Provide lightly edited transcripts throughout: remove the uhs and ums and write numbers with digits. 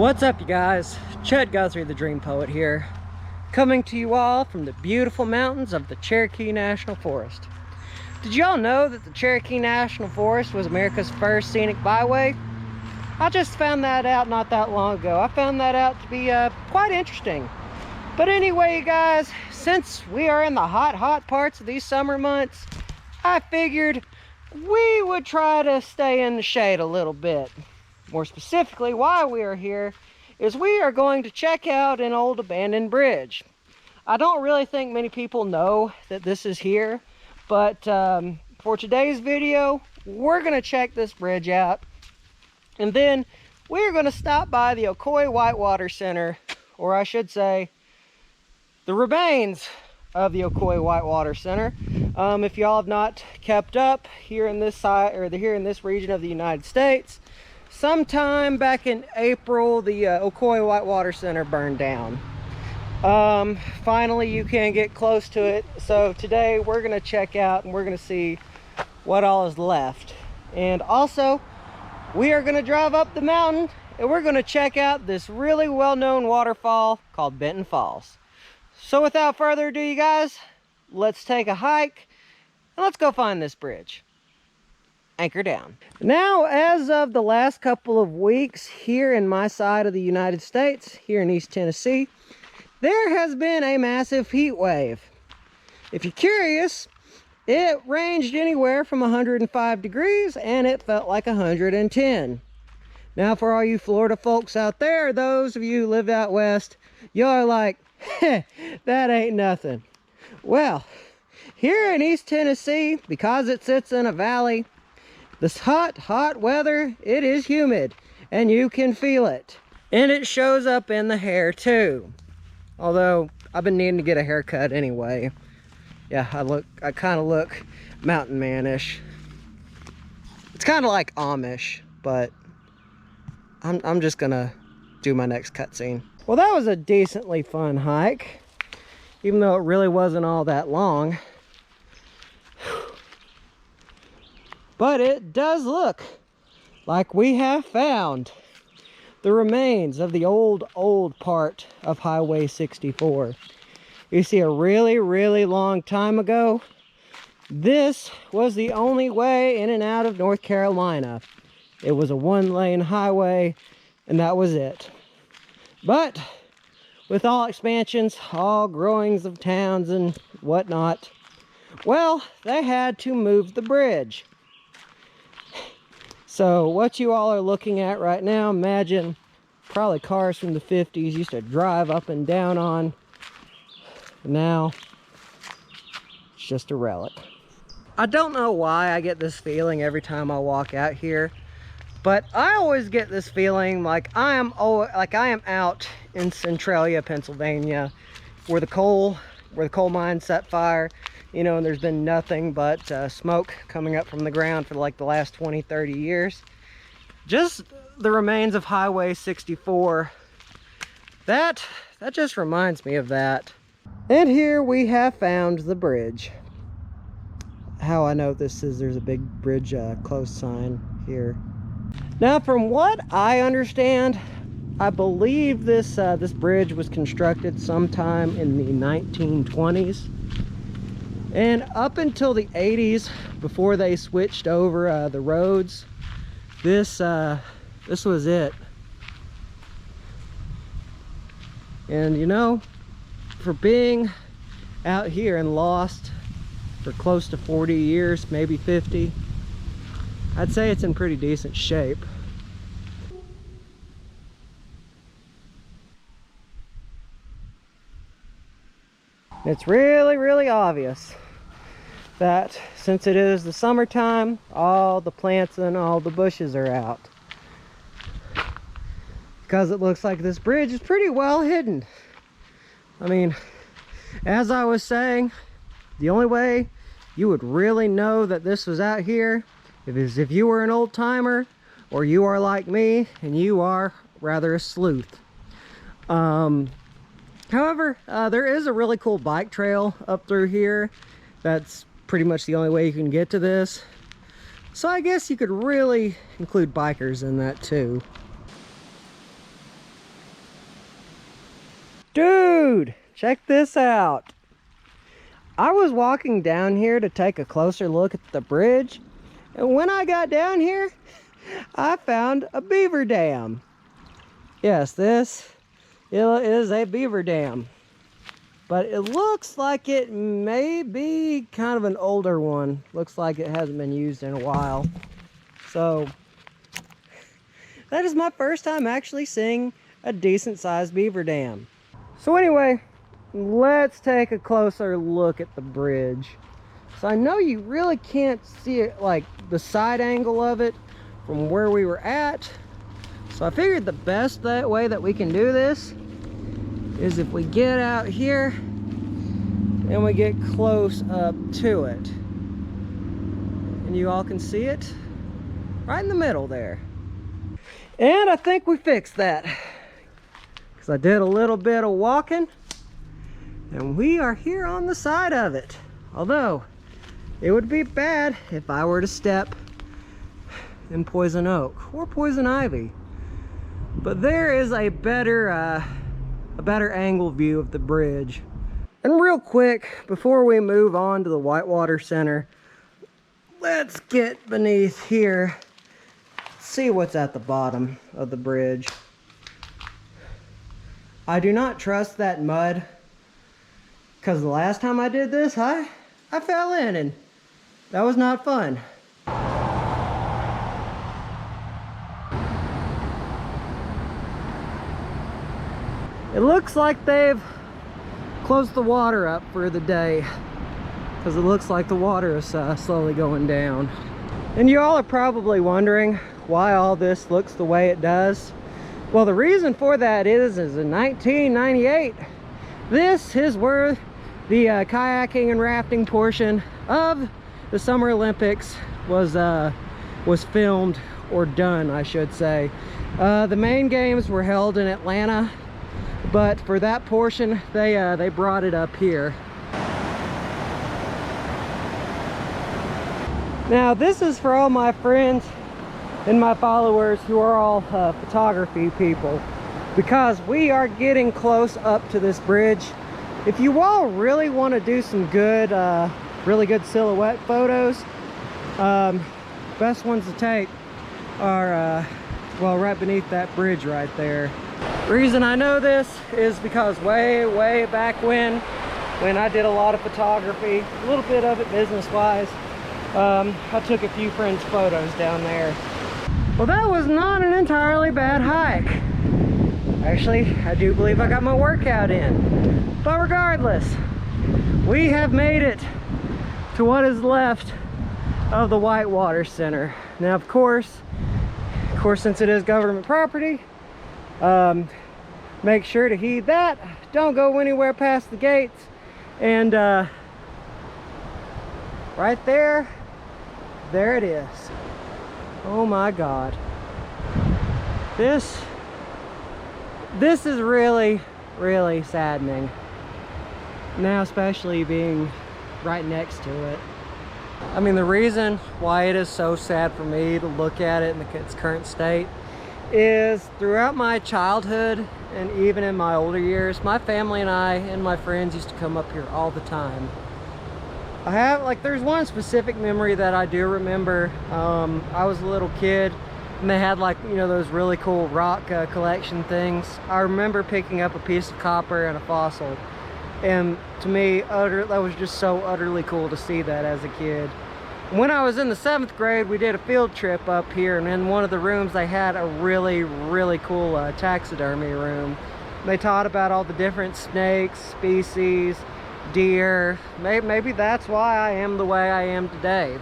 What's up, you guys? Chet-Guthrie, the Dream Poet here, coming to you all from the beautiful mountains of the Cherokee National Forest. Did y'all know that the Cherokee National Forest was America's first scenic byway? I just found that out not that long ago. I found that out to be quite interesting. But anyway, you guys, since we are in the hot parts of these summer months, I figured we would try to stay in the shade a little bit. More specifically, why we are here is we are going to check out an old abandoned bridge. I don't really think many people know that this is here, but for today's video, we're going to check this bridge out. And then we're going to stop by the Ocoee Whitewater Center, or I should say, the remains of the Ocoee Whitewater Center. If y'all have not kept up here in this side, or here in this region of the United States, sometime back in April, the Ocoee Whitewater Center burned down. Finally, you can get close to it. So today we're going to check out and we're going to see what all is left. And also, we are going to drive up the mountain and we're going to check out this really well-known waterfall called Benton Falls. So without further ado, you guys, let's take a hike and let's go find this bridge. Anchor down. Now, as of the last couple of weeks here in my side of the United States, here in East Tennessee, there has been a massive heat wave. If you're curious, it ranged anywhere from 105 degrees and it felt like 110. Now, for all you Florida folks out there, those of you who live out west, y'all are like, that ain't nothing. Well, here in East Tennessee, because it sits in a valley, this hot weather, it is humid and you can feel it. And it shows up in the hair too. Although I've been needing to get a haircut anyway. Yeah, I kind of look mountain man-ish. It's kind of like Amish, but I'm just gonna do my next cutscene. Well, that was a decently fun hike, even though it really wasn't all that long. But it does look like we have found the remains of the old part of Highway 64. You see, a really long time ago, this was the only way in and out of North Carolina. It was a one-lane highway, and that was it. But with all expansions, all growings of towns and whatnot, well, they had to move the bridge. So what you all are looking at right now, imagine probably cars from the 50s used to drive up and down on. Now, it's just a relic. I don't know why I get this feeling every time I walk out here, but I always get this feeling like I am out in Centralia, Pennsylvania, where the coal mines set fire. You know, and there's been nothing but smoke coming up from the ground for like the last 20-30 years. Just the remains of Highway 64. That just reminds me of that. And here we have found the bridge. How I know this is, there's a big bridge closed sign here. Now, from what I understand, I believe this bridge was constructed sometime in the 1920s. And up until the 80s, before they switched over the roads, this was it. And you know, for being out here and lost for close to 40 years, maybe 50, I'd say it's in pretty decent shape. It's really obvious that since it is the summertime, all the plants and all the bushes are out, because it looks like this bridge is pretty well hidden. I mean, as I was saying, the only way you would really know that this was out here is if you were an old timer, or you are like me and you are rather a sleuth. However, there is a really cool bike trail up through here. That's pretty much the only way you can get to this. So I guess you could really include bikers in that too. check this out. I was walking down here to take a closer look at the bridge, and when I got down here, I found a beaver dam. Yes, this is a beaver dam, but it looks like it may be kind of an older one. Looks like it hasn't been used in a while. So that is my first time actually seeing a decent sized beaver dam. So anyway, let's take a closer look at the bridge. So I know you really can't see it, like the side angle of it from where we were at. So I figured the best way that we can do this is if we get out here and we get close up to it. And you all can see it right in the middle there. And I think we fixed that, because I did a little bit of walking and we are here on the side of it. Although it would be bad if I were to step in poison oak or poison ivy. But there is a better angle view of the bridge. And real quick, before we move on to the Whitewater Center, let's get beneath here, see what's at the bottom of the bridge. I do not trust that mud, because the last time I did this, I fell in, and that was not fun. It looks like they've closed the water up for the day, because it looks like the water is slowly going down. And you all are probably wondering why all this looks the way it does. Well, the reason for that is in 1998, this is where the kayaking and rafting portion of the Summer Olympics was filmed, or done, I should say. The main games were held in Atlanta, but for that portion, they brought it up here. Now, this is for all my friends and my followers who are all photography people, because we are getting close up to this bridge. If you all really want to do some good, really good silhouette photos, best ones to take are, well, right beneath that bridge right there. The reason I know this is because way back when I did a lot of photography, a little bit of it business-wise, I took a few friends' photos down there. Well, that was not an entirely bad hike. Actually, I do believe I got my workout in. But regardless, we have made it to what is left of the Whitewater Center. Now, of course, since it is government property, make sure to heed that. Don't go anywhere past the gates. And right there it is. Oh my God. This is really saddening. Now, especially being right next to it. I mean, the reason why it is so sad for me to look at it in its current state is throughout my childhood and even in my older years, my family and I and my friends used to come up here all the time. I have, like, there's one specific memory that I do remember. I was a little kid and they had, like, you know, those really cool rock collection things. I remember picking up a piece of copper and a fossil, and to me, that was just so utterly cool to see that as a kid. When I was in the 7th grade, we did a field trip up here, and in one of the rooms they had a really cool taxidermy room. They taught about all the different snakes, species, deer. Maybe that's why I am the way I am today.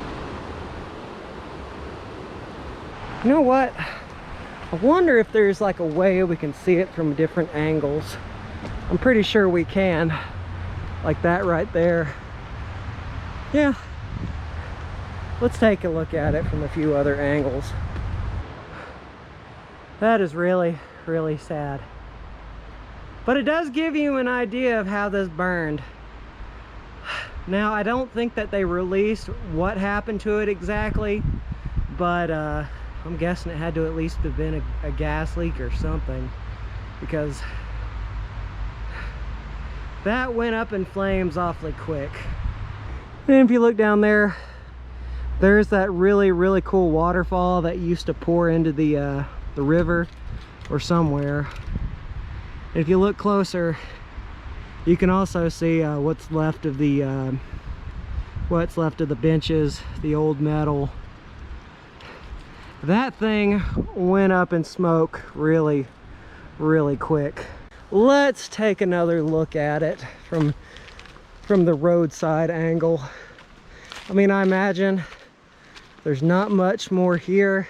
You know what? I wonder if there's like a way we can see it from different angles. I'm pretty sure we can. Like that right there. Yeah. Let's take a look at it from a few other angles. That is really sad. But it does give you an idea of how this burned. Now, I don't think that they released what happened to it exactly, but I'm guessing it had to at least have been a gas leak or something, because that went up in flames awfully quick. And if you look down there, there's that really cool waterfall that used to pour into the river or somewhere. If you look closer, you can also see what's left of the benches, the old metal. That thing went up in smoke really quick. Let's take another look at it from the roadside angle. I mean, I imagine there's not much more here,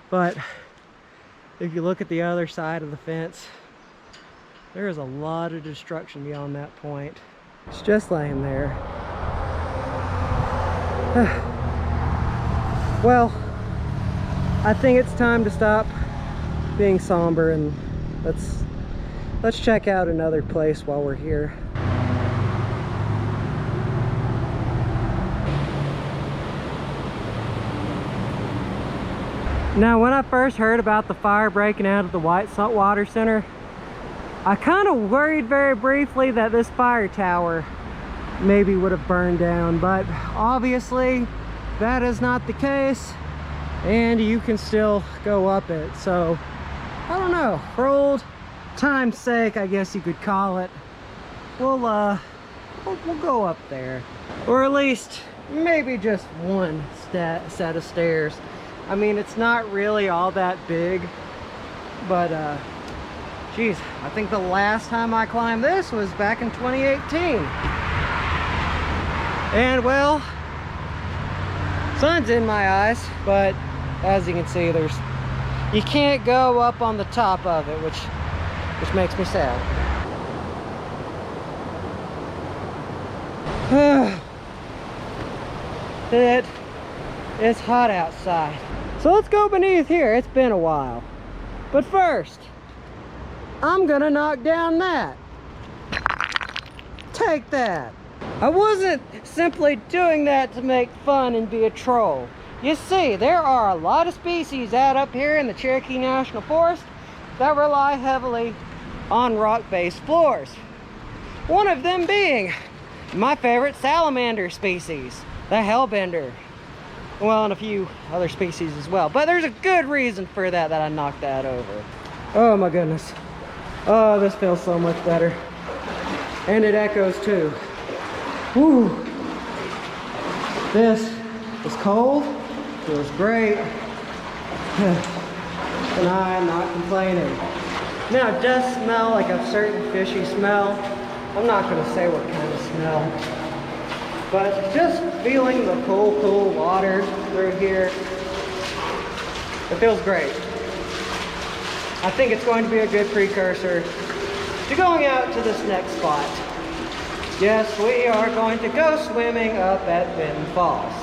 but if you look at the other side of the fence, there is a lot of destruction beyond that point. It's just laying there. Well, I think it's time to stop being somber and let's check out another place while we're here. Now, when I first heard about the fire breaking out at the Whitewater Center, I kind of worried very briefly that this fire tower maybe would have burned down, but obviously that is not the case, and you can still go up it. So I don't know, for old time's sake, I guess you could call it, we'll go up there, or at least maybe just one set of stairs. I mean, it's not really all that big, but geez, I think the last time I climbed this was back in 2018. And well, sun's in my eyes, but as you can see, you can't go up on the top of it, which makes me sad. It's hot outside. So let's go beneath here. It's been a while. But first, I'm gonna knock down that. Take that. I wasn't simply doing that to make fun and be a troll. You see, there are a lot of species out up here in the Cherokee National Forest that rely heavily on rock-based floors. One of them being my favorite salamander species, the hellbender. Well, and a few other species as well. But there's a good reason for that I knocked that over. Oh my goodness. Oh, this feels so much better. And it echoes too. Whew. This is cold, feels great, and I'm not complaining. Now, it does smell like a certain fishy smell. I'm not going to say what kind of smell. But just feeling the cool water through here, it feels great. I think it's going to be a good precursor to going out to this next spot. Yes, we are going to go swimming up at Benton Falls.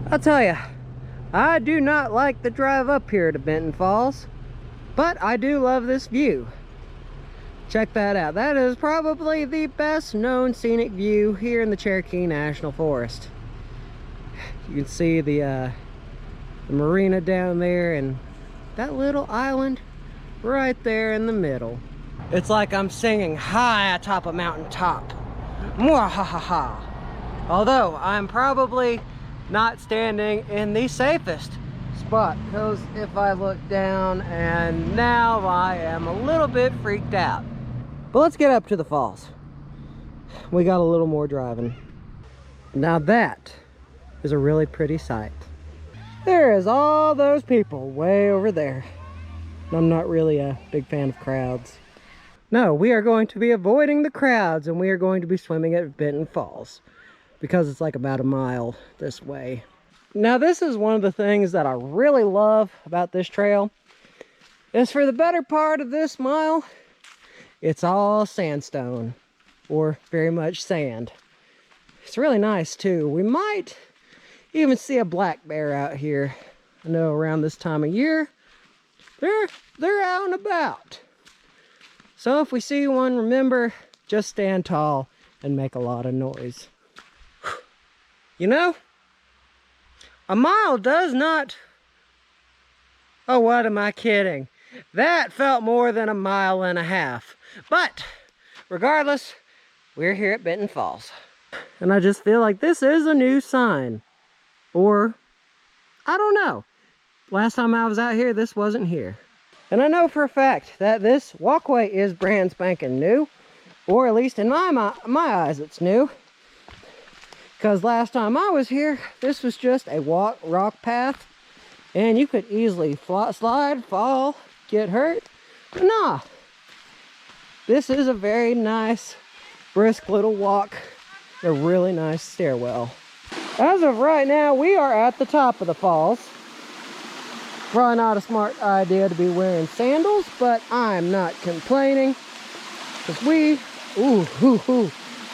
I'll tell you, I do not like the drive up here to Benton Falls. But I do love this view. Check that out. That is probably the best known scenic view here in the Cherokee National Forest. You can see the marina down there and that little island right there in the middle. It's like I'm singing high atop a mountaintop. Mwahaha. Although I'm probably not standing in the safest spot, because if I look down, and now I am a little bit freaked out. But let's get up to the falls. We got a little more driving. Now that is a really pretty sight. There is all those people way over there. I'm not really a big fan of crowds. No, we are going to be avoiding the crowds, and we are going to be swimming at Benton Falls because it's like about a mile this way. Now, this is one of the things that I really love about this trail is for the better part of this mile, it's all sandstone, or very much sand. It's really nice too. We might even see a black bear out here. I know around this time of year, they're out and about. So if we see one, remember, just stand tall and make a lot of noise. You know, A mile does not... Oh, what am I kidding? That felt more than a mile and a half. But, regardless, we're here at Benton Falls. And I just feel like this is a new sign. Or, I don't know. Last time I was out here, this wasn't here. And I know for a fact that this walkway is brand spanking new. Or at least in my eyes, it's new. Because last time I was here, this was just a rock path. And you could easily slide, fall, get hurt. But nah. This is a very nice, brisk little walk. A really nice stairwell. As of right now, we are at the top of the falls. Probably not a smart idea to be wearing sandals, but I'm not complaining. Because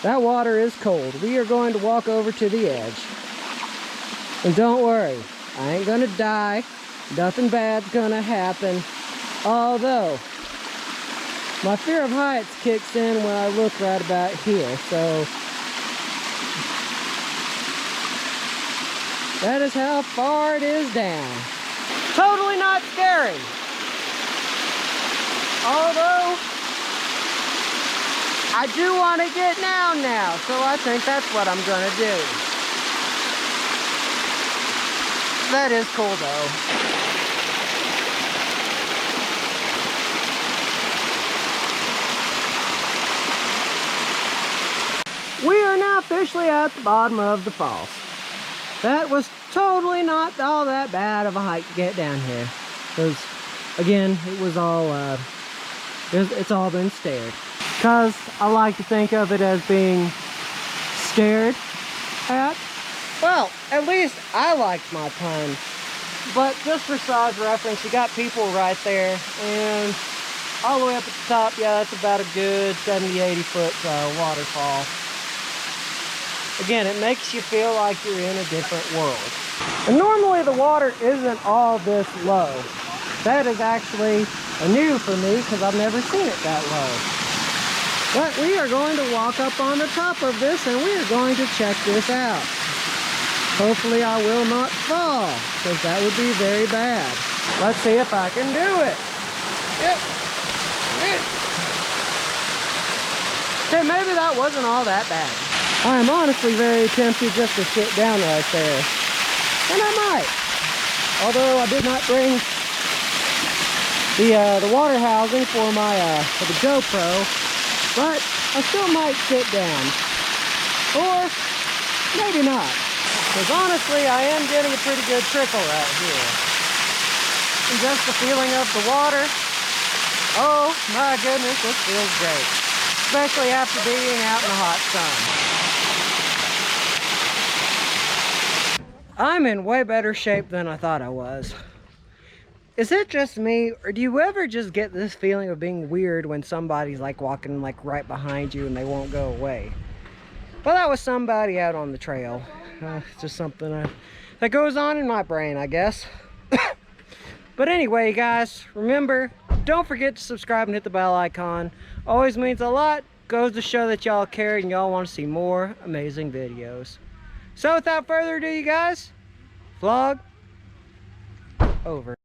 that water is cold. We are going to walk over to the edge. And don't worry, I ain't gonna die. Nothing bad's gonna happen. Although, my fear of heights kicks in when I look right about here, so that is how far it is down. Totally not scary. Although, I do want to get down now, so I think that's what I'm gonna do. That is cool though. We are now officially at the bottom of the falls. That was totally not all that bad of a hike to get down here. Because, again, it was all, it's all been stared. Because I like to think of it as being stared at. Well, at least I liked my pun. But just for size reference, you got people right there. And all the way up at the top, yeah, that's about a good 70-80 foot waterfall. Again, it makes you feel like you're in a different world. And normally the water isn't all this low. That is actually new for me because I've never seen it that low. But we are going to walk up on the top of this and we are going to check this out. Hopefully I will not fall because that would be very bad. Let's see if I can do it. Yep. Okay, maybe that wasn't all that bad. I am honestly very tempted just to sit down right there. And I might. Although I did not bring the water housing for the GoPro. But I still might sit down. Or maybe not. Because honestly, I am getting a pretty good trickle right here. And just the feeling of the water. Oh my goodness, this feels great. Especially after being out in the hot sun. I'm in way better shape than I thought I was. Is it just me, or do you ever just get this feeling of being weird when somebody's like walking like right behind you and they won't go away? Well, that was somebody out on the trail. Just something that goes on in my brain, I guess. But anyway, guys, remember, don't forget to subscribe and hit the bell icon. Always means a lot. Goes to show that y'all care and y'all want to see more amazing videos. So without further ado, you guys, vlog over.